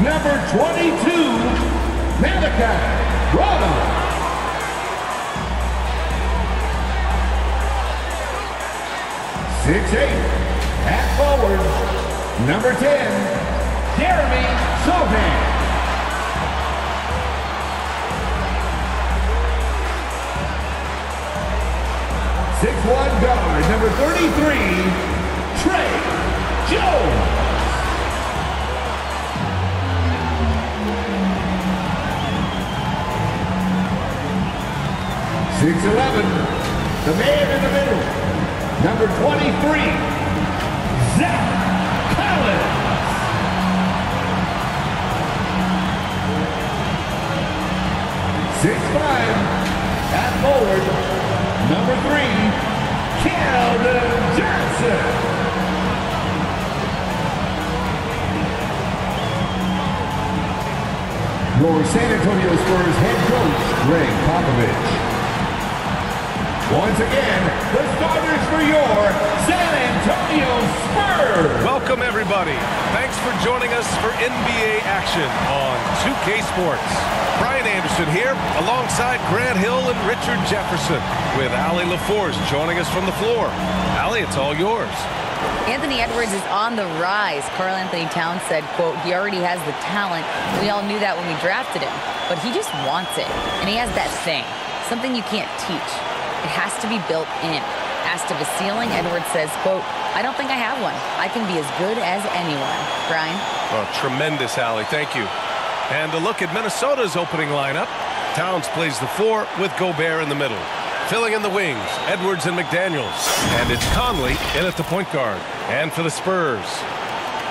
number 22, Malachi Bravo. 6'8", at forward, number 10, Jeremy Sohan. 6'1", guard, number 33, Trey Jones. 6'11", the man in the middle, number 23, Zach Collins. 6'5", at forward, number 3, Keldon Johnson. Your San Antonio Spurs head coach, Greg Popovich. Once again, the starters for your San Antonio Spurs. Welcome, everybody. Thanks for joining us for NBA action on 2K Sports. Brian Anderson here, alongside Grant Hill and Richard Jefferson, with Allie LaForce joining us from the floor. Allie, it's all yours. Anthony Edwards is on the rise. Karl Anthony Towns said, quote, he already has the talent. We all knew that when we drafted him, but he just wants it. And he has that thing, something you can't teach. It has to be built in. Asked of a ceiling, Edwards says, quote, I don't think I have one. I can be as good as anyone. Brian? Oh, tremendous, Allie. Thank you. And a look at Minnesota's opening lineup. Towns plays the 4 with Gobert in the middle. Filling in the wings, Edwards and McDaniels. And it's Conley in at the point guard. And for the Spurs.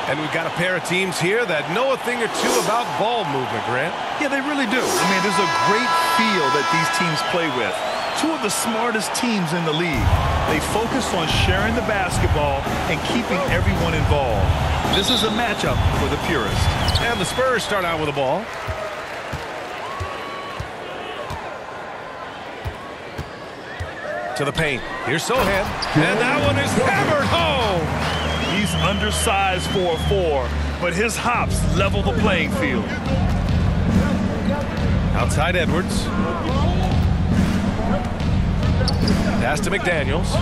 And we've got a pair of teams here that know a thing or two about ball movement, Grant. Yeah, they really do. I mean, there's a great feel that these teams play with. Two of the smartest teams in the league. They focus on sharing the basketball and keeping everyone involved. This is a matchup for the purists. And the Spurs start out with the ball. To the paint. Here's Sohan. And that one is hammered home. He's undersized for a 4, but his hops level the playing field. Outside Edwards. Pass to McDaniels.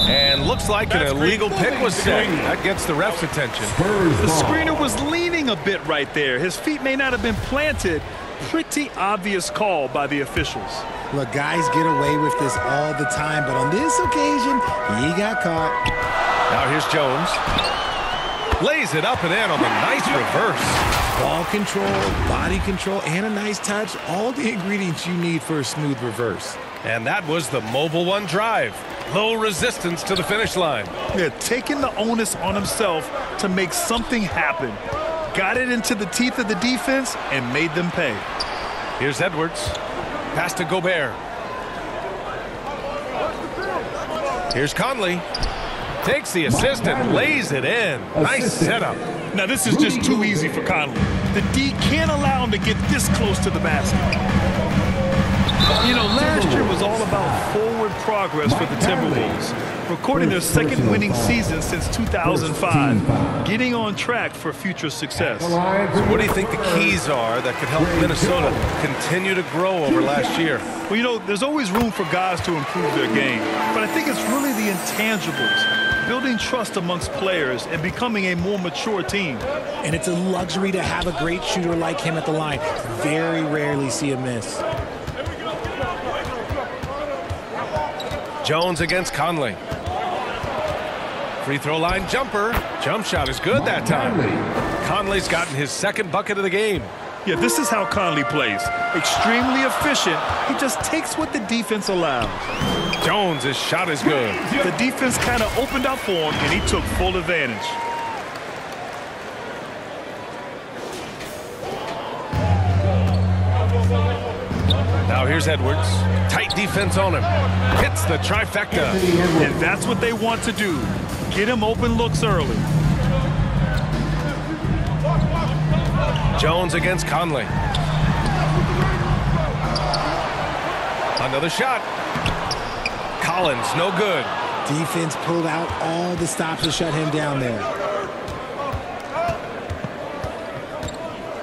And looks like an illegal pick was set. That gets the ref's attention. The screener was leaning a bit right there. His feet may not have been planted. Pretty obvious call by the officials. Look, guys get away with this all the time, but on this occasion, he got caught. Now here's Jones. Lays it up and in on the nice reverse. Ball control, body control, and a nice touch. All the ingredients you need for a smooth reverse. And that was the Mobile One drive. Low resistance to the finish line. Yeah, taking the onus on himself to make something happen. Got it into the teeth of the defense and made them pay. Here's Edwards. Pass to Gobert. Here's Conley. Takes the assist and lays it in. Nice setup. Now this is just too easy for Conley. The D can't allow him to get this close to the basket. You know, last year was all about forward progress for the Timberwolves, recording their second winning season since 2005, getting on track for future success. So what do you think the keys are that could help Minnesota continue to grow over last year? Well, you know, there's always room for guys to improve their game, but I think it's really the intangibles, building trust amongst players and becoming a more mature team. And it's a luxury to have a great shooter like him at the line. Very rarely see a miss. Jones against Conley. Free throw line jumper. Jump shot is good that time. Conley's gotten his second bucket of the game. Yeah, this is how Conley plays. Extremely efficient. He just takes what the defense allows. Jones' shot is good. The defense kind of opened up for him, and he took full advantage. Now here's Edwards. Tight defense on him. Hits the trifecta. And that's what they want to do. Get him open looks early. Jones against Conley. Another shot. Collins, no good. Defense pulled out all the stops to shut him down there.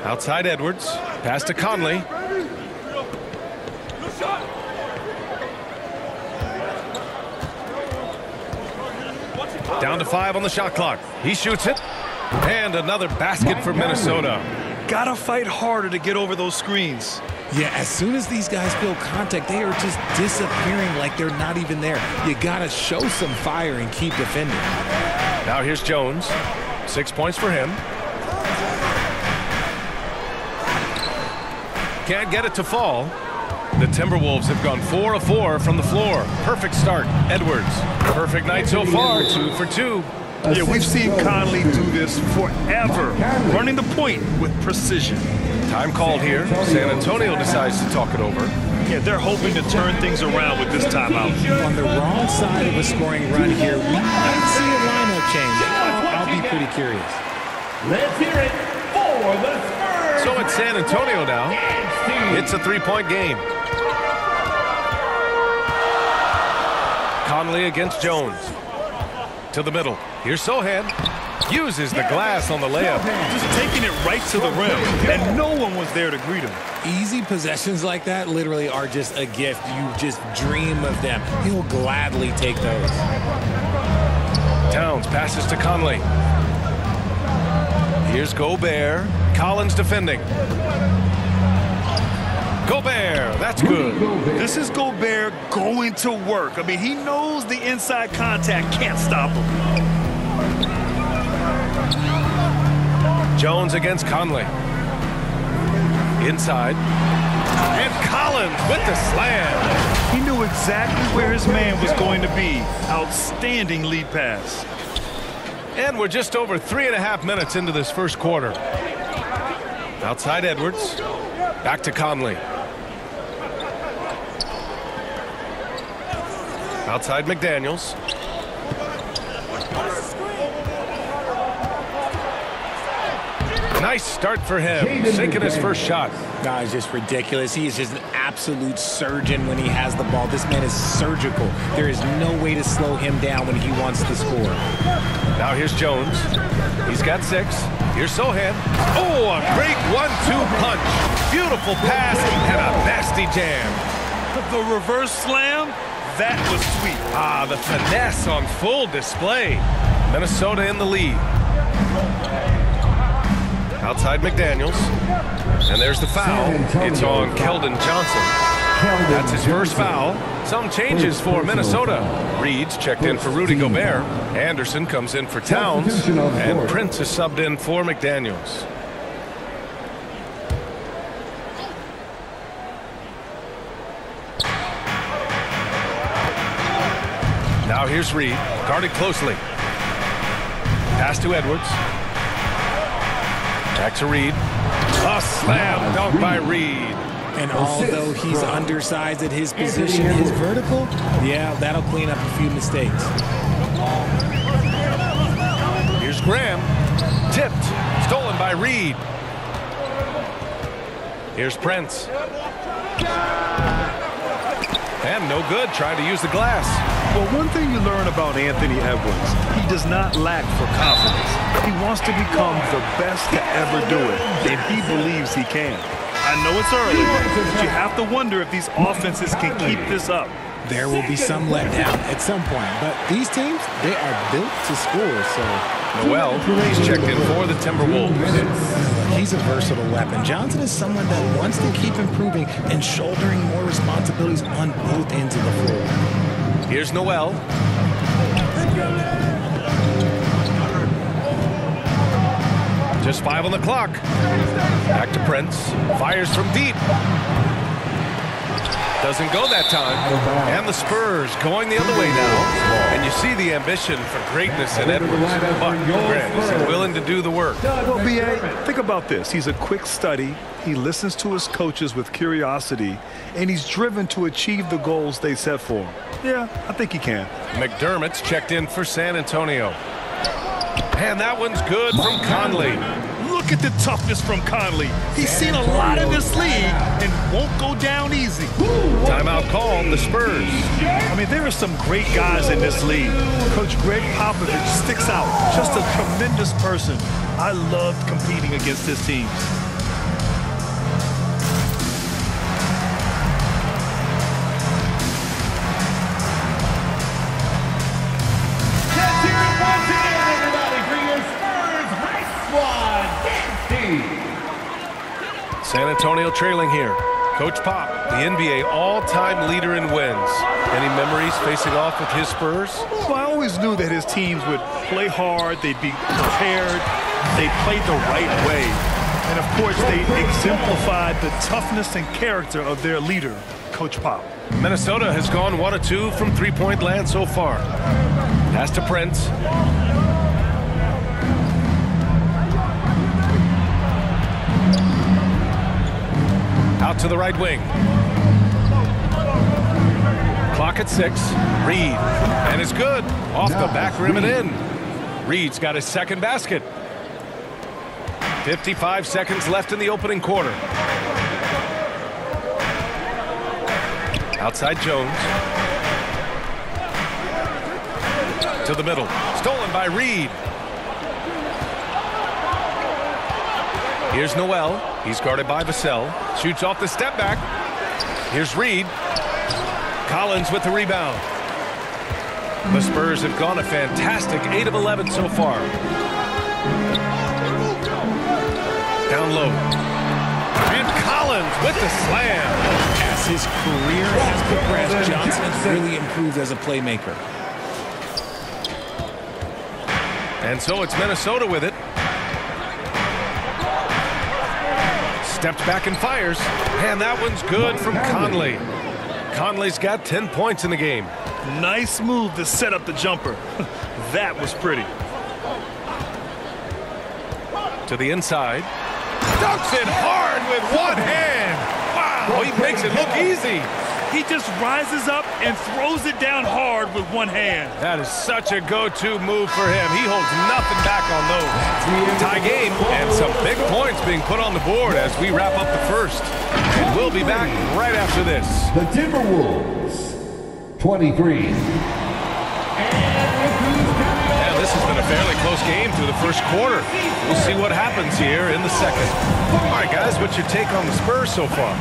Outside Edwards. Pass to Conley. Down to 5 on the shot clock. He shoots it. And another basket for Minnesota. Gotta fight harder to get over those screens. Yeah, as soon as these guys feel contact, they are just disappearing like they're not even there. You gotta show some fire and keep defending. Now here's Jones. 6 points for him. Can't get it to fall. The Timberwolves have gone 4 of 4 from the floor. Perfect start. Edwards. Perfect night so far. 2 for 2. Yeah, we've seen Conley do this forever, running the point with precision. Time called here. San Antonio decides to talk it over. Yeah, they're hoping to turn things around with this timeout. On the wrong side of a scoring run here, we might see a lineup change. I'll be pretty curious. Let's hear it for the Spurs. So it's San Antonio now. It's a 3-point game. Conley against Jones. To the middle. Here's Sohan. Uses the glass on the layup. Just taking it right to the rim, and no one was there to greet him. Easy possessions like that literally are just a gift. You just dream of them. He'll gladly take those. Towns passes to Conley. Here's Gobert. Collins defending. Gobert, that's good. This is Gobert going to work. I mean, he knows the inside contact can't stop him. Jones against Conley. Inside. And Collins with the slam. He knew exactly where his man was going to be. Outstanding lead pass. And we're just over 3.5 minutes into this first quarter. Outside Edwards. Back to Conley. Outside McDaniels. Nice start for him. Sinking his first shot. No, it's just ridiculous. He is just an absolute surgeon when he has the ball. This man is surgical. There is no way to slow him down when he wants to score. Now here's Jones. He's got 6. Here's Sohan. Oh, a great 1-2 punch. Beautiful pass and a nasty jam. The reverse slam, that was sweet. Ah, the finesse on full display. Minnesota in the lead. Outside McDaniels. And there's the foul. It's on Keldon Johnson. That's his first foul. Some changes for Minnesota. Reed's checked in for Rudy Gobert. Anderson comes in for Towns. And Prince is subbed in for McDaniels. Now here's Reed. Guarded closely. Pass to Edwards. Back to Reed. A slam dunk by Reed. And although he's undersized at his position, his vertical, yeah, that'll clean up a few mistakes. Here's Graham. Tipped. Stolen by Reed. Here's Prince. And no good. Trying to use the glass. Well, one thing you learn about Anthony Edwards, he does not lack for confidence. He wants to become the best to ever do it, and he believes he can. I know it's early, but you have to wonder if these offenses can keep this up. There will be some letdown at some point, but these teams, they are built to score, so... Noel, he's checked in for the Timberwolves. He's a versatile weapon. Johnson is someone that wants to keep improving and shouldering more responsibilities on both ends of the floor. Here's Noel. Just 5 on the clock. Back to Prince. Fires from deep. Doesn't go that time. And the Spurs going the other way now. And you see the ambition for greatness in Edwards. But Grant is willing to do the work. Well, B.A., think about this. He's a quick study. He listens to his coaches with curiosity. And he's driven to achieve the goals they set for him. Yeah, I think he can. McDermott's checked in for San Antonio. And that one's good from Conley. Look Look at the toughness from Conley. He's seen a lot in this league and won't go down easy. Timeout called the Spurs. I mean, there are some great guys in this league. Coach Greg Popovich sticks out. Just a tremendous person. I loved competing against his teams. San Antonio trailing here. Coach Pop, the NBA all-time leader in wins. Any memories facing off with his Spurs? Well, I always knew that his teams would play hard, they'd be prepared, they played the right way. And of course, they exemplified the toughness and character of their leader, Coach Pop. Minnesota has gone 1 of 2 from three-point land so far. Pass to Prince. Out to the right wing. Clock at 6. Reed. And it's good. Off the back rim and in. Reed's got his second basket. 55 seconds left in the opening quarter. Outside Jones. To the middle. Stolen by Reed. Here's Noel. He's guarded by Vassell. Shoots off the step back. Here's Reed. Collins with the rebound. The Spurs have gone a fantastic 8 of 11 so far. Down low. And Collins with the slam. As his career has progressed, Johnson has really improved as a playmaker. And so it's Minnesota with it. Steps back and fires. And that one's good from Conley. Conley's got 10 points in the game. Nice move to set up the jumper. That was pretty. To the inside. Dunks it hard with one hand. Wow, he makes it look easy. He just rises up and throws it down hard with one hand. That is such a go-to move for him. He holds nothing back on those. Tie game and some big points being put on the board as we wrap up the first. And we'll be back right after this. The Timberwolves, 23. And this has been a fairly close game through the first quarter. We'll see what happens here in the second. All right, guys, what's your take on the Spurs so far?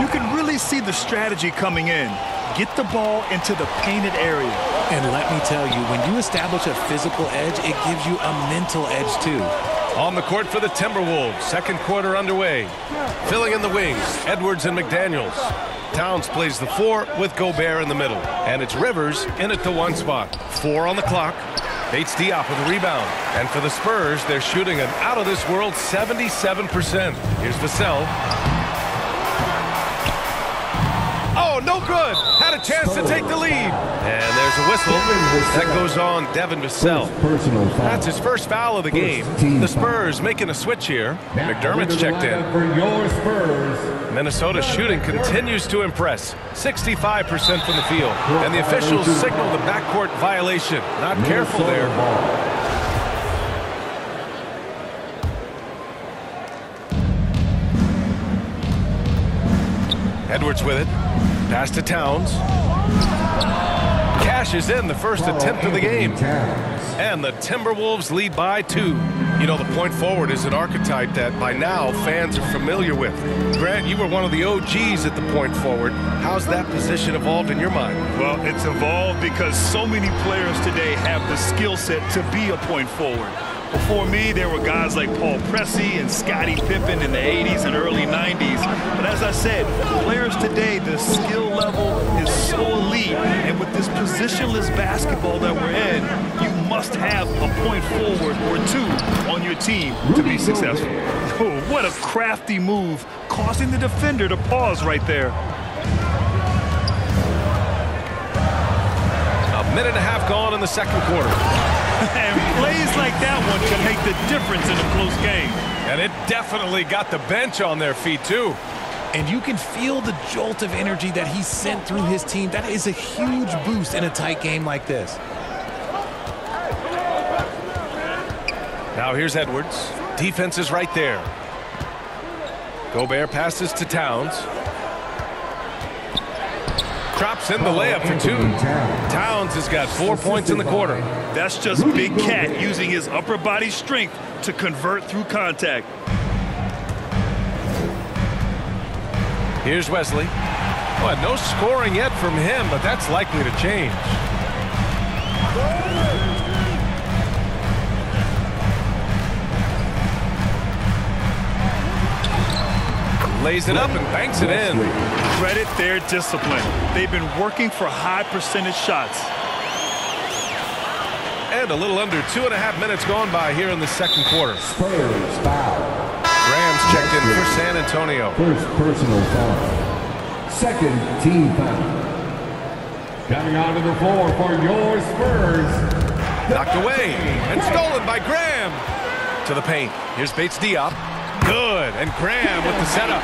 You can really see the strategy coming in. Get the ball into the painted area. And let me tell you, when you establish a physical edge, it gives you a mental edge too. On the court for the Timberwolves, second quarter underway. Filling in the wings, Edwards and McDaniels. Towns plays the 4 with Gobert in the middle. And it's Rivers in at the 1 spot. 4 on the clock. Bates Diop with a rebound. And for the Spurs, they're shooting an out-of-this-world 77%. Here's Vassell. Oh, no good. Had a chance to take the lead. And there's a whistle. That goes on Devin Vassell. That's his first foul of the game. The Spurs making a switch here. McDermott's checked in. For your Spurs, Minnesota shooting continues to impress. 65% from the field. And the officials signal the backcourt violation. Not careful there. Edwards with it. Pass to Towns. Cashes in the first attempt of the game. And the Timberwolves lead by 2. You know, the point forward is an archetype that by now fans are familiar with. Grant, you were one of the OGs at the point forward. How's that position evolved in your mind? Well, it's evolved because so many players today have the skill set to be a point forward. Before me, there were guys like Paul Pressey and Scottie Pippen in the 80s and early 90s. But as I said, players today, the skill level is so elite. And with this positionless basketball that we're in, you must have a point forward or 2 on your team to be successful. Oh, what a crafty move, causing the defender to pause right there. A minute and a half gone in the second quarter. And plays like that one can make the difference in a close game. And it definitely got the bench on their feet, too. And you can feel the jolt of energy that he sent through his team. That is a huge boost in a tight game like this. Now here's Edwards. Defense is right there. Gobert passes to Towns. Drops in the layup for 2. Towns has got 4 points in the quarter. That's just Big Cat using his upper body strength to convert through contact. Here's Wesley. Well, no scoring yet from him, but that's likely to change. Lays it up and banks it in. Credit their discipline. They've been working for high percentage shots. And a little under 2.5 minutes gone by here in the second quarter. Spurs foul. Rams checked in for San Antonio. First personal foul. Second team foul. Coming onto the floor for your Spurs. Knocked away and stolen by Graham. To the paint. Here's Bates Diop. Good. And Graham with the setup.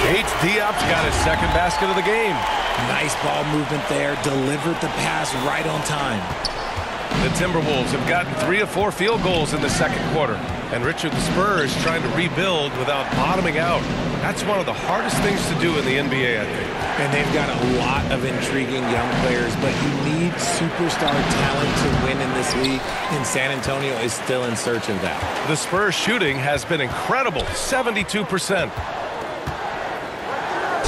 Bates Diop's got his second basket of the game. Nice ball movement there. Delivered the pass right on time. The Timberwolves have gotten 3 of 4 field goals in the second quarter. And Richard, the Spurs trying to rebuild without bottoming out. That's one of the hardest things to do in the NBA, I think. And they've got a lot of intriguing young players, but you need superstar talent to win in this league, and San Antonio is still in search of that. The Spurs shooting has been incredible, 72%.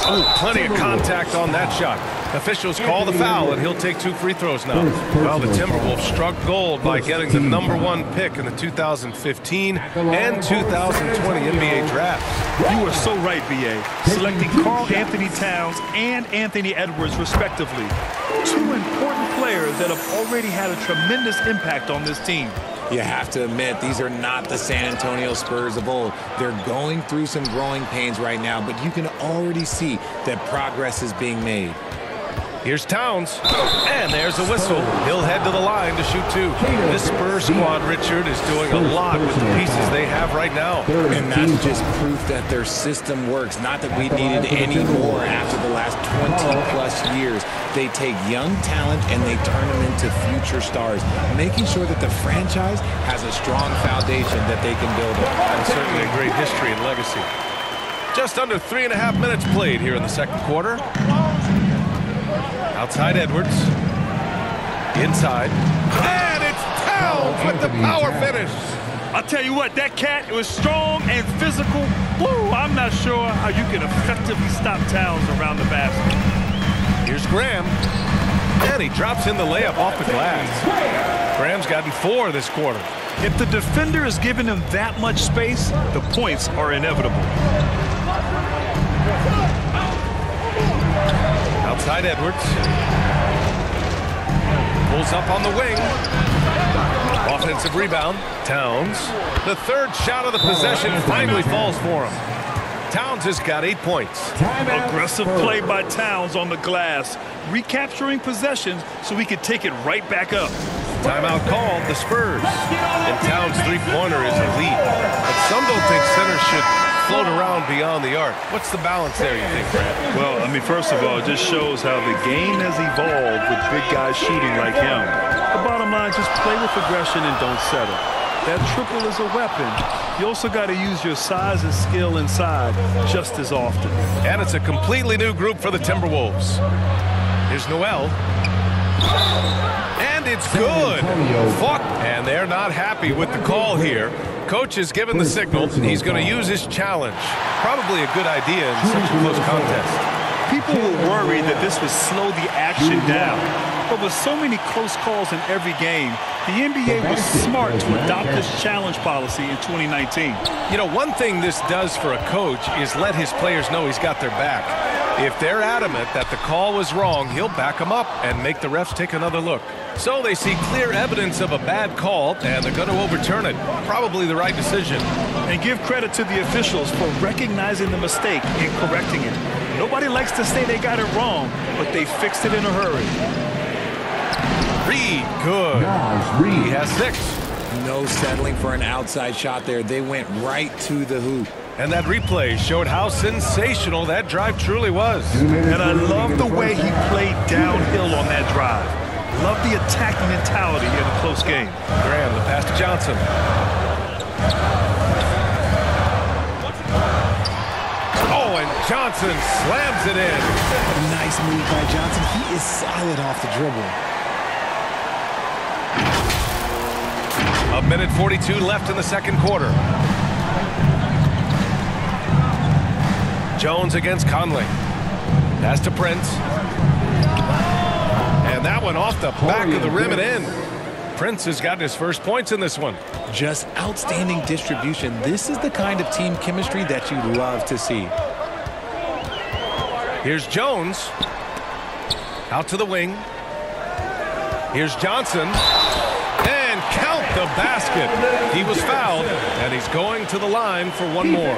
Oh, plenty of contact on that shot. Officials call the foul, and he'll take 2 free throws now. Well, the Timberwolves struck gold by getting the #1 pick in the 2015 and 2020 NBA draft. You are so right, B.A. Selecting Karl Anthony Towns and Anthony Edwards, respectively. 2 important players that have already had a tremendous impact on this team. You have to admit, these are not the San Antonio Spurs of old. They're going through some growing pains right now, but you can already see that progress is being made. Here's Towns, and there's a whistle. He'll head to the line to shoot 2. This Spurs squad, Richard, is doing a lot with the pieces they have right now. And that's just proof that their system works. Not that we needed any more after the last 20-plus years. They take young talent and they turn them into future stars, making sure that the franchise has a strong foundation that they can build on. And certainly a great history and legacy. Just under 3.5 minutes played here in the second quarter. Outside Edwards. Inside. And it's Towns with the power finish. I'll tell you what, that cat was strong and physical. Woo, I'm not sure how you can effectively stop Towns around the basket. Here's Graham. And he drops in the layup off the glass. Graham's gotten 4 this quarter. If the defender is giving him that much space, the points are inevitable. Outside Edwards. Pulls up on the wing. Offensive rebound. Towns. The third shot of the possession finally falls for him. Towns has got 8 points. Aggressive play by Towns on the glass, recapturing possession so he could take it right back up. Timeout called, the Spurs. And Towns' three-pointer is elite. But some don't think centers should float around beyond the arc. What's the balance there, you think, Brad? Well, I mean, first of all, it just shows how the game has evolved with big guys shooting like him. The bottom line, just play with aggression and don't settle. That triple is a weapon. You also got to use your size and skill inside just as often. And it's a completely new group for the Timberwolves. Here's Noel. And it's good. And they're not happy with the call here. Coach has given the signal. He's going to use his challenge. Probably a good idea in such a close contest. People were worried that this would slow the action down. But with so many close calls in every game, the NBA was smart to adopt this challenge policy in 2019. You know, one thing this does for a coach is let his players know he's got their back. If they're adamant that the call was wrong, he'll back them up and make the refs take another look. So they see clear evidence of a bad call, and they're going to overturn it. Probably the right decision. And give credit to the officials for recognizing the mistake and correcting it. Nobody likes to say they got it wrong, but they fixed it in a hurry. Reed, good. He has 6. No settling for an outside shot there. They went right to the hoop. And that replay showed how sensational that drive truly was. And I love the way he played downhill on that drive. Love the attack mentality in a close game. Graham, the pass to Johnson. Johnson slams it in. Nice move by Johnson. He is solid off the dribble. 1:42 left in the second quarter. Jones against Conley. Pass to Prince. And that one off the back of the rim and in. Prince has gotten his first points in this one. Just outstanding distribution. This is the kind of team chemistry that you love to see. Here's Jones. Out to the wing. Here's Johnson. And count the basket. He was fouled, and he's going to the line for one more.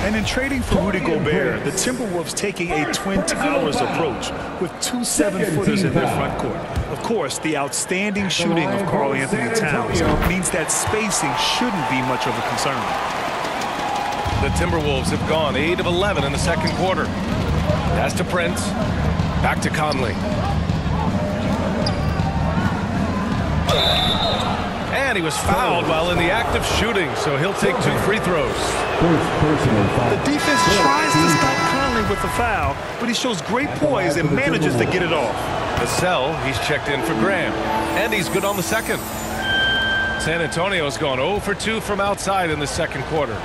And in trading for Rudy Gobert, the Timberwolves taking a Twin Towers approach with 2 7-footers in their front court. Of course, the outstanding shooting of Karl-Anthony Towns means that spacing shouldn't be much of a concern. The Timberwolves have gone 8 of 11 in the second quarter. Pass to Prince. Back to Conley. And he was fouled while in the act of shooting, so he'll take 2 free throws. The defense tries to stop Conley with the foul, but he shows great poise and manages to get it off. Vassell, he's checked in for Graham, and he's good on the second. San Antonio's gone 0 for 2 from outside in the second quarter.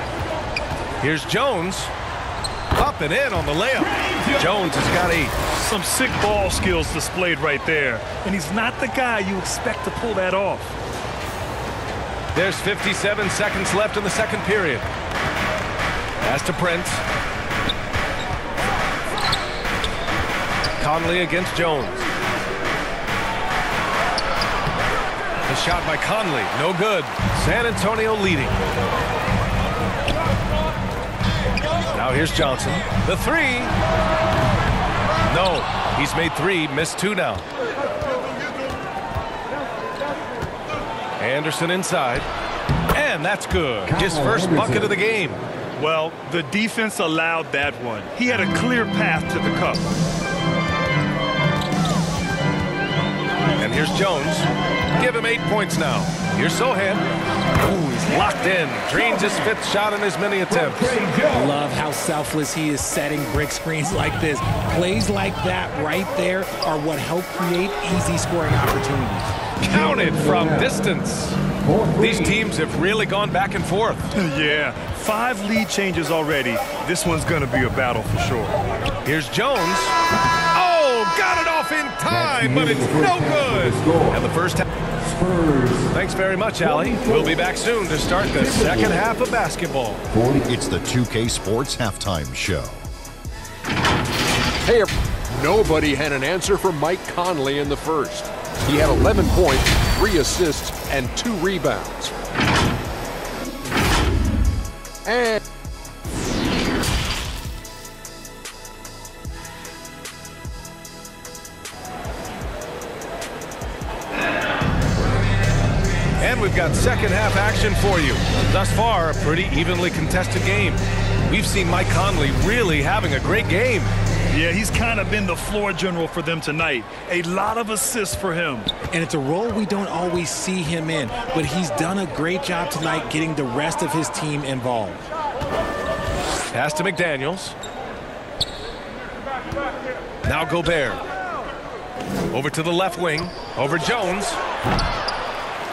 Here's Jones. Up and in on the layup. Jones has got 8. Some sick ball skills displayed right there, and he's not the guy you expect to pull that off. There's 57 seconds left in the second period. Pass to Prince. Conley against Jones. The shot by Conley, no good. San Antonio leading. Now here's Johnson. The 3. No, he's made 3, missed 2 now. Anderson inside. And that's good. His first bucket of the game. Well, the defense allowed that one. He had a clear path to the cup. And here's Jones. Give him 8 points now. Here's Sohan. Oh, he's locked in. Drains his 5th shot in as many attempts. Love how selfless he is setting brick screens like this. Plays like that right there are what help create easy scoring opportunities. Counted from distance. These teams have really gone back and forth. Yeah, 5 lead changes already. This one's going to be a battle for sure. Here's Jones. Oh, got it off in time, but it's no good. And the first half. Thanks very much, Allie. We'll be back soon to start the second half of basketball. It's the 2K Sports Halftime Show. Hey, nobody had an answer for Mike Conley in the first. He had 11 points, 3 assists, and 2 rebounds. And we've got second half action for you. Thus far, a pretty evenly contested game. We've seen Mike Conley really having a great game. Yeah, he's kind of been the floor general for them tonight. A lot of assists for him. And it's a role we don't always see him in, but he's done a great job tonight getting the rest of his team involved. Pass to McDaniels. Now Gobert. Over to the left wing. Over Jones.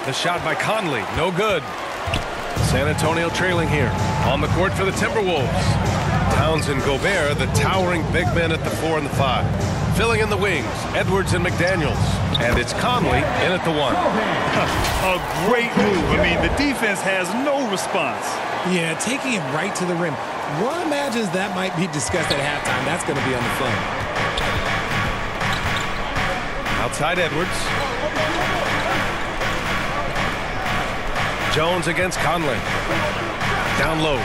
The shot by Conley. No good. San Antonio trailing here. On the court for the Timberwolves. Towns and Gobert, the towering big men at the 4 and the 5. Filling in the wings, Edwards and McDaniels. And it's Conley in at the 1. A great move. I mean, the defense has no response. Yeah, taking him right to the rim. One imagines that might be discussed at halftime. That's going to be on the film. Outside Edwards. Jones against Conley. Down low.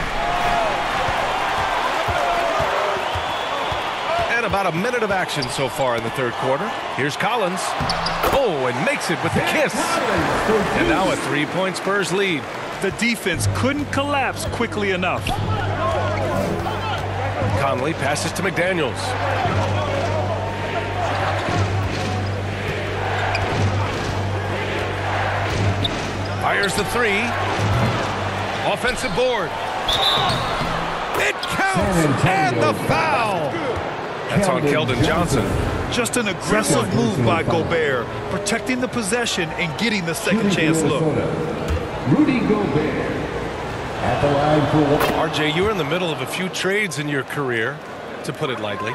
And about a minute of action so far in the third quarter. Here's Collins. Oh, and makes it with the kiss. And now a 3-point Spurs lead. The defense couldn't collapse quickly enough. Conley passes to McDaniels. Fires the 3. Offensive board. It counts. bounce, and the foul. That's on Keldon Johnson. Just an aggressive move by Gobert, protecting the possession and getting the second chance look. Rudy Gobert at the line for RJ, you were in the middle of a few trades in your career, to put it lightly.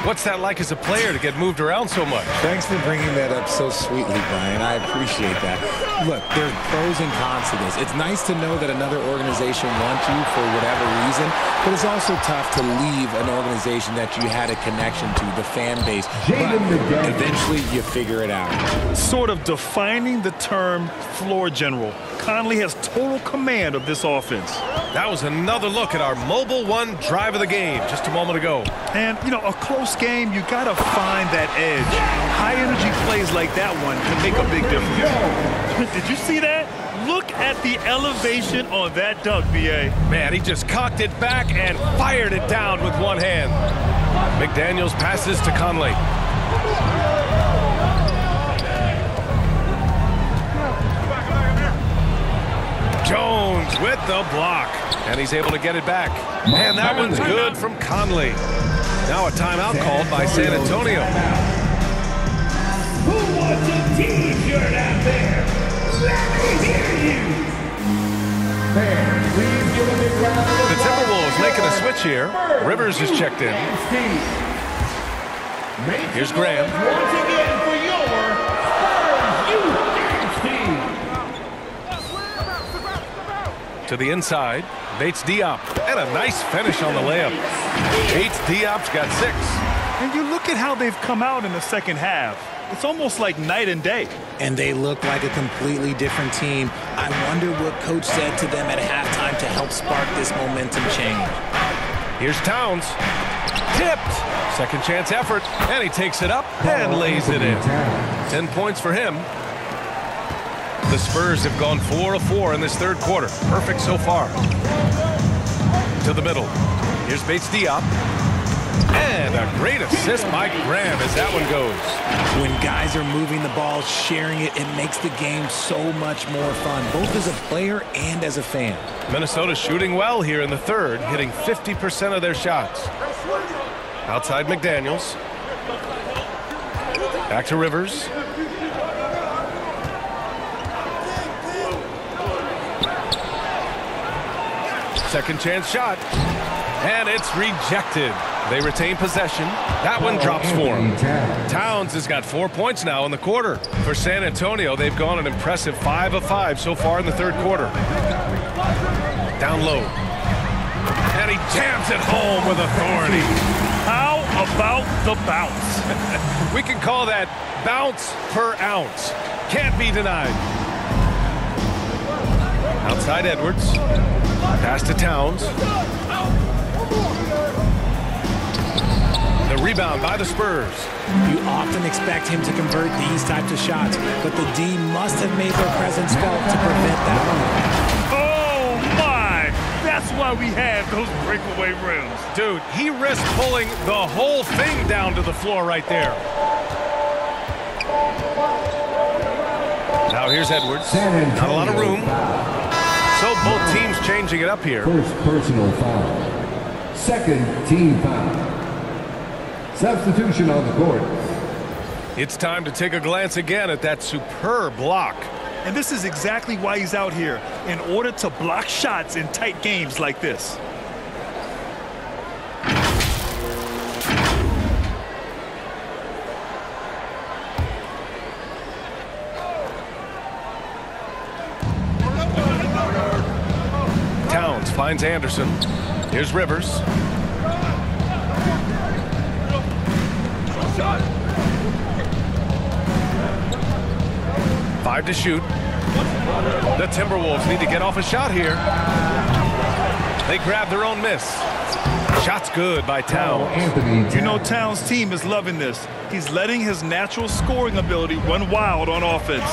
What's that like as a player to get moved around so much? Thanks for bringing that up so sweetly, Brian. I appreciate that. Look, there's pros and cons to this. It's nice to know that another organization wants you for whatever reason, but it's also tough to leave an organization that you had a connection to, the fan base. But eventually, you figure it out. Sort of defining the term floor general. Conley has total command of this offense. That was another look at our Mobile One drive of the game just a moment ago. And, you know, a close game, you got to find that edge. High-energy plays like that one can make a big difference. Did you see that? Look at the elevation on that dunk, B.A. Man, he just cocked it back and fired it down with one hand. McDaniels passes to Conley. Jones with the block, and he's able to get it back. And that one's good from Conley. Now a timeout called by San Antonio. Who wants a t-shirt out there? Let me hear you. Fans, please give a big round of applause. The Timberwolves making a switch here. Rivers is checked in. Here's Graham. Once again for your Spurs Youth Dance Team. To the inside, Bates Diop, and a nice finish on the layup. Bates Diop's got 6. And you look at how they've come out in the second half. It's almost like night and day. And they look like a completely different team. I wonder what coach said to them at halftime to help spark this momentum change. Here's Towns. Tipped. Second chance effort, and he takes it up and lays it in. 10 points for him. The Spurs have gone 4 of 4 in this third quarter. Perfect so far. To the middle. Here's Bates Diop. And a great assist by Graham as that one goes. When guys are moving the ball, sharing it, it makes the game so much more fun, both as a player and as a fan. Minnesota shooting well here in the third, hitting 50% of their shots. Outside McDaniels. Back to Rivers. Second chance shot. And it's rejected. They retain possession. That one drops for him. Towns has got 4 points now in the quarter. For San Antonio, they've gone an impressive 5 of 5 so far in the third quarter. Down low. And he jams it home with authority. How about the bounce? We can call that bounce per ounce. Can't be denied. Outside Edwards. Pass to Towns. The rebound by the Spurs. You often expect him to convert these types of shots, but the D must have made their presence felt to prevent that one. Oh, my! That's why we have those breakaway rims. Dude, he risked pulling the whole thing down to the floor right there. Now here's Edwards. Not a lot of room. So both teams changing it up here. First personal foul. Second team foul. Substitution on the court. It's time to take a glance again at that superb block. And this is exactly why he's out here, in order to block shots in tight games like this. Towns finds Anderson. Here's Rivers. 5 to shoot. The Timberwolves need to get off a shot here. They grab their own miss. Shot's good by Towns. You know Towns' team is loving this. He's letting his natural scoring ability run wild on offense.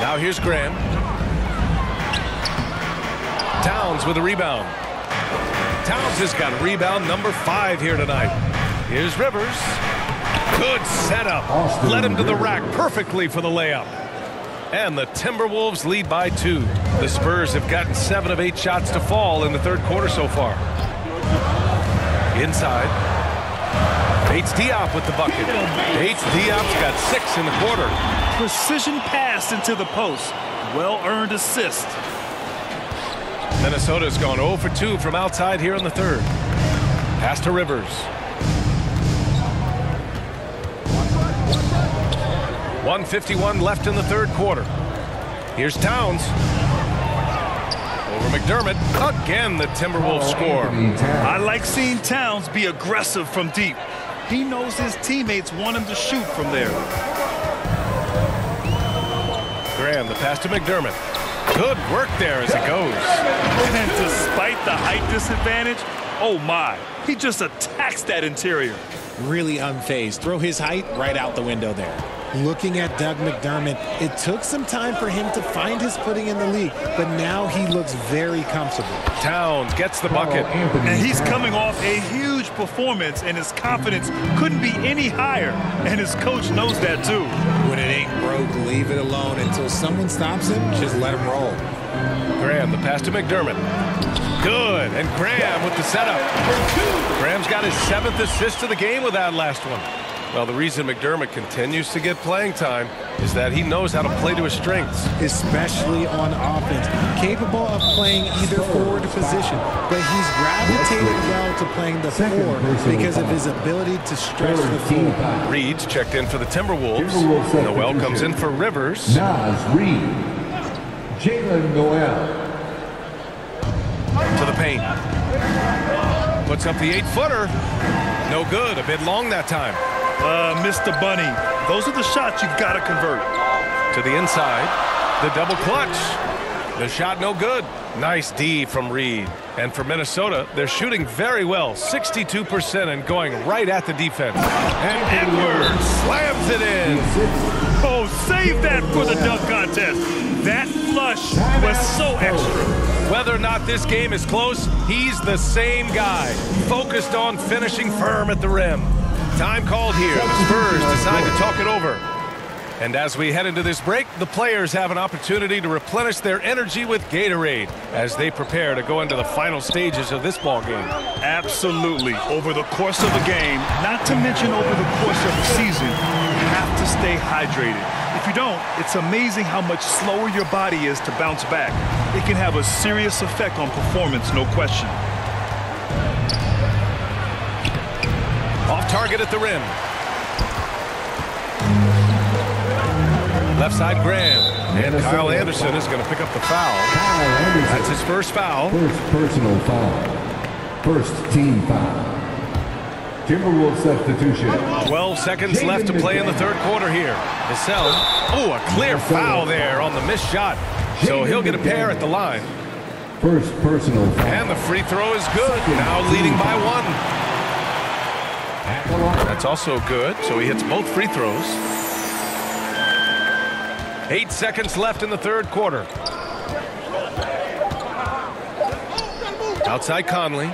Now here's Graham. Towns with a rebound. Towns has got rebound number 5 here tonight. Here's Rivers. Good setup. Led him to the rack perfectly for the layup. And the Timberwolves lead by 2. The Spurs have gotten 7 of 8 shots to fall in the third quarter so far. Inside. Bates Diop with the bucket. Bates Diop's got 6 in the quarter. Precision pass into the post. Well-earned assist. Minnesota's gone 0 for 2 from outside here in the third. Pass to Rivers. 1:51 left in the third quarter. Here's Towns. Over McDermott. Again, the Timberwolves score. I like seeing Towns be aggressive from deep. He knows his teammates want him to shoot from there. Graham, the pass to McDermott. Good work there as it goes. And despite the height disadvantage, oh my, he just attacks that interior. Really unfazed. Throw his height right out the window there. Looking at Doug McDermott, it took some time for him to find his footing in the league, but now he looks very comfortable. Towns gets the bucket. And he's coming off a huge performance, and his confidence couldn't be any higher. And his coach knows that too. When it ain't broke, leave it alone until someone stops him. Just let him roll. Graham, the pass to McDermott. Good, and Graham with the setup. Graham's got his 7th assist of the game with that last one. Well, the reason McDermott continues to get playing time is that he knows how to play to his strengths. Especially on offense. Capable of playing either forward position, but he's gravitated well to playing the 4 because of his ability to stretch the floor. Reed's checked in for the Timberwolves. Noel comes in for Rivers. Nas Reed. Jalen Noel. To the paint. Puts up the 8-footer. No good. A bit long that time. Mr. Bunny, those are the shots you've got to convert. To the inside. The double clutch. The shot no good. Nice D from Reed. And for Minnesota, they're shooting very well. 62% and going right at the defense. And Edwards slams it in. Oh, save that for the dunk contest. That flush was so extra. Whether or not this game is close, he's the same guy. Focused on finishing firm at the rim. Time called here. The Spurs decide to talk it over. And as we head into this break, the players have an opportunity to replenish their energy with Gatorade as they prepare to go into the final stages of this ball game. Absolutely. Over the course of a game, not to mention over the course of the season, you have to stay hydrated. If you don't, it's amazing how much slower your body is to bounce back. It can have a serious effect on performance, no question. Off target at the rim. Left side Graham. And Kyle Anderson is going to pick up the foul. That's his first foul. First personal foul. First team foul. Timberwolves substitution. 12 seconds left to play in the third quarter here. Vassell. Oh, a clear foul there on the missed shot. So he'll get a pair at the line. First personal foul. And the free throw is good. Now leading by 1. That's also good, so he hits both free throws. 8 seconds left in the third quarter. Outside Conley.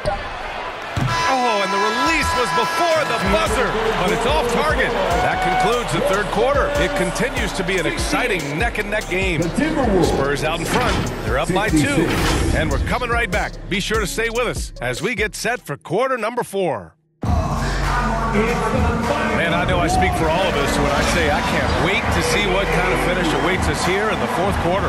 Oh, and the release was before the buzzer, but it's off target. That concludes the third quarter. It continues to be an exciting neck-and-neck game. Spurs out in front. They're up by 2, and we're coming right back. Be sure to stay with us as we get set for quarter number 4. Man, I know I speak for all of us when I say I can't wait to see what kind of finish awaits us here in the fourth quarter.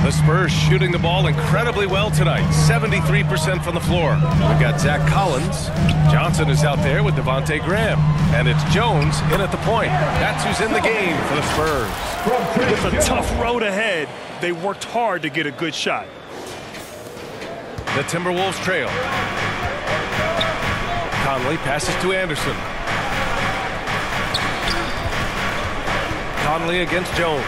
The Spurs shooting the ball incredibly well tonight. 73% from the floor. We've got Zach Collins. Johnson is out there with Devontae Graham. And it's Jones in at the point. That's who's in the game for the Spurs. With a tough road ahead, they worked hard to get a good shot. The Timberwolves trail. Conley passes to Anderson. Conley against Jones.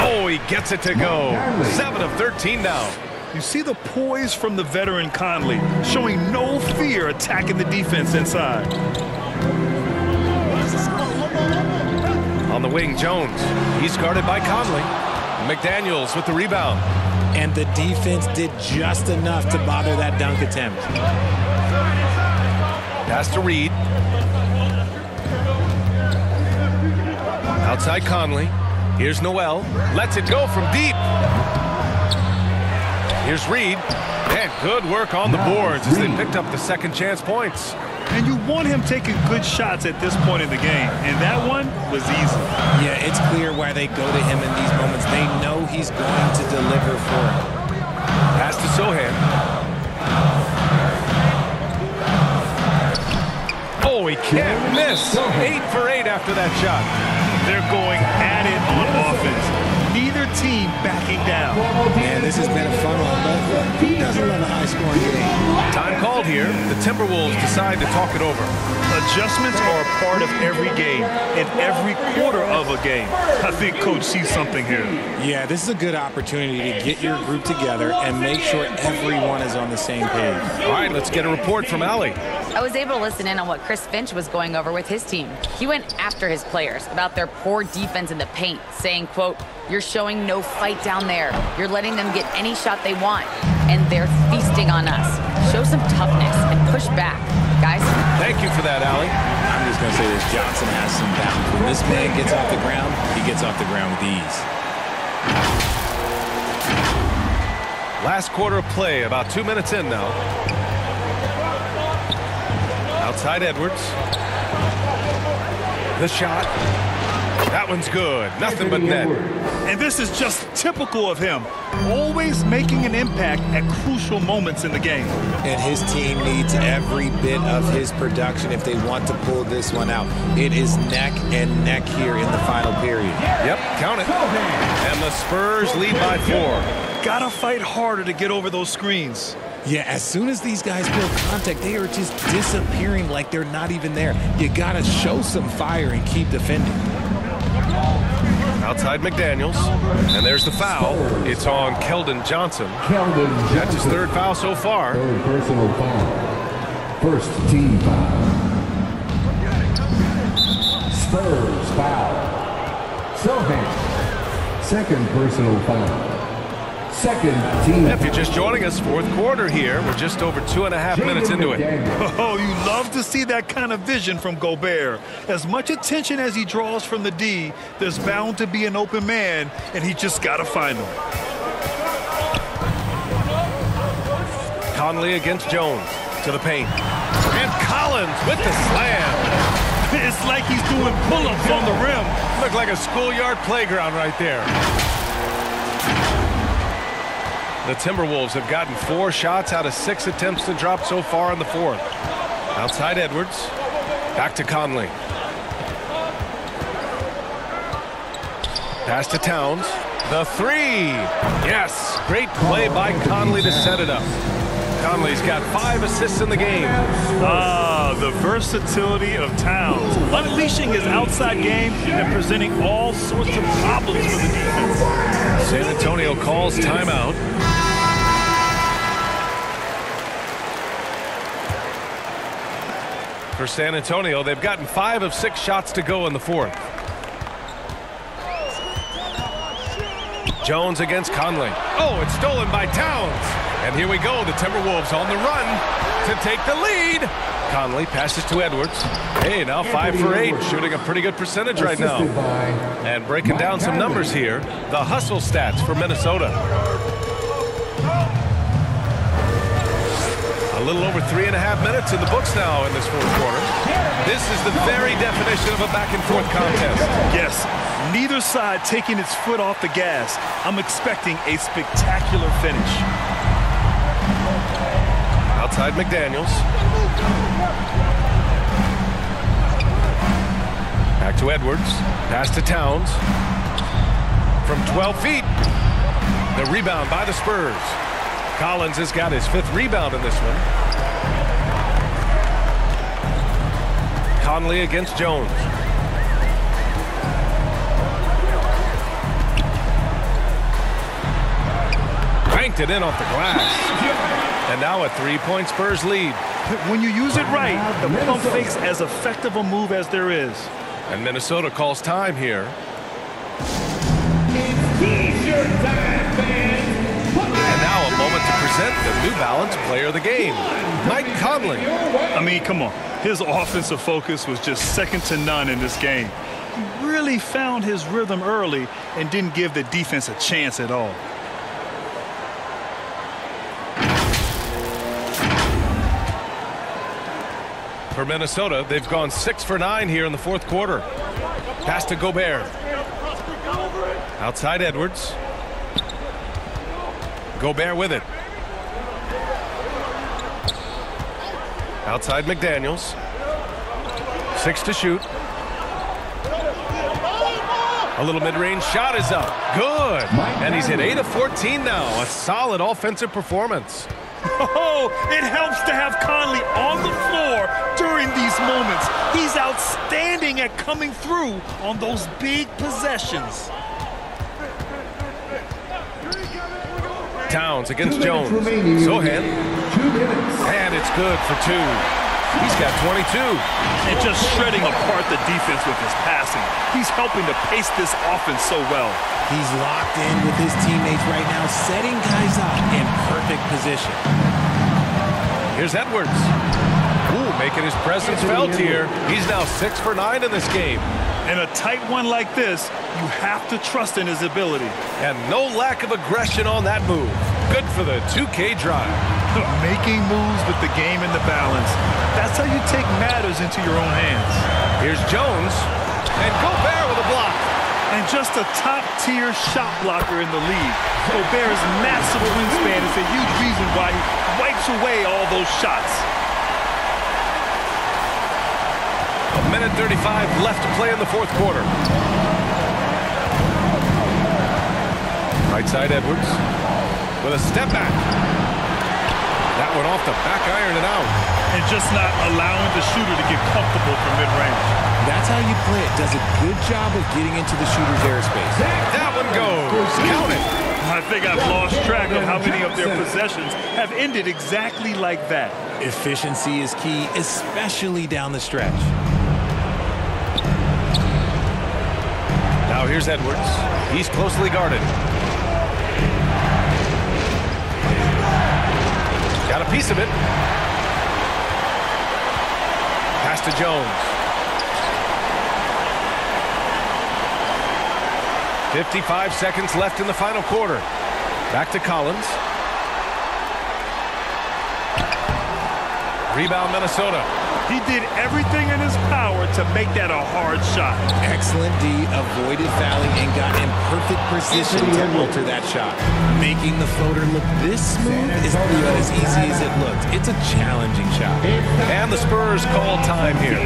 Oh, he gets it to go. 7 of 13 now. You see the poise from the veteran Conley, showing no fear attacking the defense inside. On the wing, Jones. He's guarded by Conley. McDaniels with the rebound. And the defense did just enough to bother that dunk attempt. Pass to Reed. Outside Conley. Here's Noel. Lets it go from deep. Here's Reed. And good work on the boards as they picked up the second chance points. And you want him taking good shots at this point in the game. And that one was easy. Yeah, it's clear why they go to him in these moments. They know he's going to deliver for him. Pass to Sohan. Oh, he can't miss. 8 for 8 after that shot. They're going at it on offense. Neither team backing down. Man, this has been a fun one, but who doesn't love a high-scoring game? Time called here. The Timberwolves decide to talk it over. Adjustments are a part of every game and every quarter of a game. I think Coach sees something here. Yeah, this is a good opportunity to get your group together and make sure everyone is on the same page. All right, let's get a report from Allie. I was able to listen in on what Chris Finch was going over with his team. He went after his players about their poor defense in the paint, saying, quote, "You're showing no fight down there. You're letting them get any shot they want, and they're feasting on us. Show some toughness and push back, guys." Thank you for that, Allie. I'm just going to say this. Johnson has some balance. When this man gets off the ground, he gets off the ground with ease. Last quarter of play, about 2 minutes in now. Outside Edwards. The shot. That one's good. Nothing but net. And this is just typical of him. Always making an impact at crucial moments in the game. And his team needs every bit of his production if they want to pull this one out. It is neck and neck here in the final period. Yep, count it. And the Spurs lead by 4. Gotta fight harder to get over those screens. Yeah, as soon as these guys feel contact, they are just disappearing like they're not even there. You gotta show some fire and keep defending. Outside McDaniels. And there's the foul. It's on Keldon Johnson. That's his third foul so far. Third personal foul. First team foul. Spurs foul. Sohan. Second personal foul. Second team. If you're just joining us, fourth quarter here. We're just over 2.5 minutes into it. Oh, you love to see that kind of vision from Gobert. As much attention as he draws from the D, there's bound to be an open man, and he just got to find him. Conley against Jones to the paint. And Collins with the slam. It's like he's doing pull-ups on the rim. Looked like a schoolyard playground right there. The Timberwolves have gotten 4 shots out of 6 attempts to drop so far in the fourth. Outside Edwards. Back to Conley. Pass to Towns. The 3. Yes. Great play by Conley to set it up. Conley's got 5 assists in the game. The versatility of Towns. Unleashing his outside game and presenting all sorts of problems for the defense. San Antonio calls timeout. For San Antonio, they've gotten 5 of 6 shots to go in the fourth. Jones against Conley. Oh, it's stolen by Towns. And here we go, the Timberwolves on the run to take the lead. Conley passes to Edwards. Hey, now 5 for 8, shooting a pretty good percentage right now. And breaking down some numbers here, the hustle stats for Minnesota. A little over 3.5 minutes in the books now in this fourth quarter. This is the very definition of a back-and-forth contest. Yes, neither side taking its foot off the gas. I'm expecting a spectacular finish. Outside McDaniels. Back to Edwards. Pass to Towns. From 12 feet. The rebound by the Spurs. Collins has got his 5th rebound in this one. Conley against Jones. Banked it in off the glass. And now a 3-point Spurs lead. When you use it right, the pump fake's as effective a move as there is. And Minnesota calls time here. And now a moment to present the New Balance Player of the Game, Mike Conley. I mean, come on. His offensive focus was just second to none in this game. He really found his rhythm early and didn't give the defense a chance at all. For Minnesota, they've gone 6 for 9 here in the fourth quarter. Pass to Gobert. Outside Edwards. Gobert with it. Outside McDaniels. 6 to shoot. A little mid-range shot is up. Good. And he's hit 8 of 14 now. A solid offensive performance. Oh, it helps to have Conley on the floor during these moments. He's outstanding at coming through on those big possessions. Towns against Jones. Sohan. And it's good for 2. He's got 22. And just shredding apart the defense with his passing. He's helping to pace this offense so well. He's locked in with his teammates right now, setting guys up in perfect position. Here's Edwards. Ooh, making his presence felt here. He's now 6 for 9 in this game. In a tight one like this, you have to trust in his ability. And no lack of aggression on that move. Good for the 2K drive. Making moves with the game in the balance. That's how you take matters into your own hands. Here's Jones. And Gobert with a block. And just a top-tier shot blocker in the league. Gobert's massive wingspan is a huge reason why he wipes away all those shots. A minute 35 left to play in the fourth quarter. Right side Edwards with a step back. That one off the back iron and out. And just not allowing the shooter to get comfortable from mid-range. That's how you play it. Does a good job of getting into the shooter's airspace. That one goes. Count it. I think I've lost track of how many of their possessions have ended exactly like that. Efficiency is key, especially down the stretch. Now here's Edwards. He's closely guarded. Got a piece of it. Pass to Jones. 55 seconds left in the final quarter. Back to Collins. Rebound Minnesota. He did everything in his power to make that a hard shot. Excellent D, avoided fouling and got in perfect position to alter that shot. Making the floater look this smooth is not as easy as it looks. It's a challenging shot. And the Spurs call time here.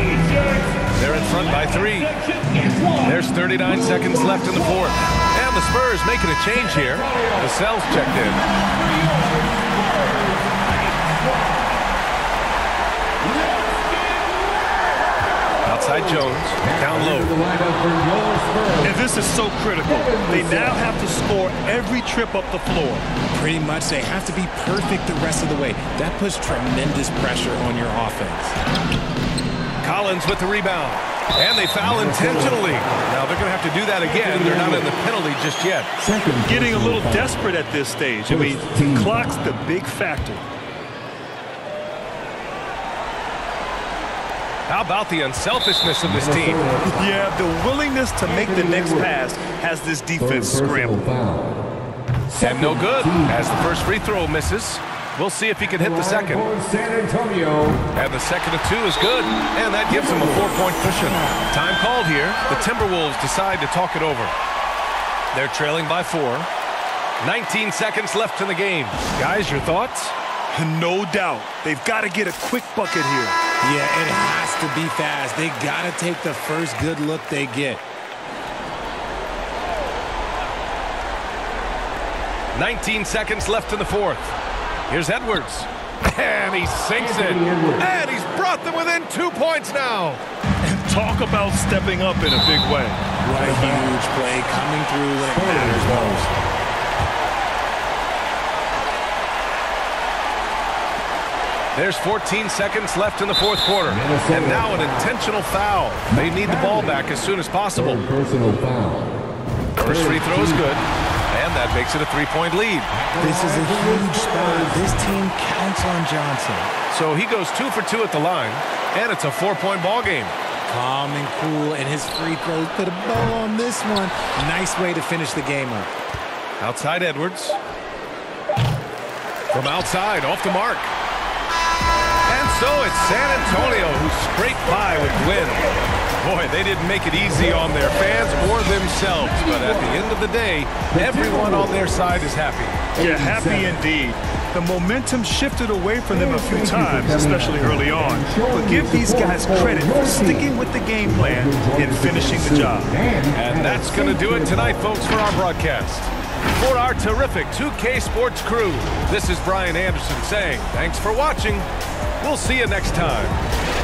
They're in front by 3. There's 39 seconds left in the fourth. And the Spurs making a change here. Vassell's checked in. Outside Jones, down low. And this is so critical. They now have to score every trip up the floor. Pretty much they have to be perfect the rest of the way. That puts tremendous pressure on your offense. Collins with the rebound. And they foul intentionally. Now they're going to have to do that again. They're not in the penalty just yet. Getting a little desperate at this stage. I mean, clock's the big factor. How about the unselfishness of this team? Yeah, the willingness to make the next pass has this defense scrambled. And no good as the first free throw misses. We'll see if he can hit the second. And the second of 2 is good. And that gives him a 4-point cushion. Time called here. The Timberwolves decide to talk it over. They're trailing by 4. 19 seconds left in the game. Guys, your thoughts? No doubt. They've got to get a quick bucket here. Yeah, it has to be fast. They got to take the first good look they get. 19 seconds left in the fourth. Here's Edwards. And he sinks it. And he's brought them within 2 points now. And talk about stepping up in a big way. What a huge play coming through when it matters most. There's 14 seconds left in the fourth quarter. And now an intentional foul. They need the ball back as soon as possible. First free throw is good. And And that makes it a 3-point lead. This is a huge spot. This team counts on Johnson. So he goes 2 for 2 at the line, and it's a 4-point ball game. Calm and cool, and his free throws put a bow on this one. Nice way to finish the game up. Outside Edwards. From outside, off the mark. And so it's San Antonio who scraped by with the win. Boy, they didn't make it easy on their fans or themselves, but at the end of the day, everyone on their side is happy. Yeah, happy indeed. The momentum shifted away from them a few times, especially early on. But give these guys credit for sticking with the game plan and finishing the job. And that's going to do it tonight, folks, for our broadcast. For our terrific 2K Sports crew, this is Brian Anderson saying thanks for watching. We'll see you next time.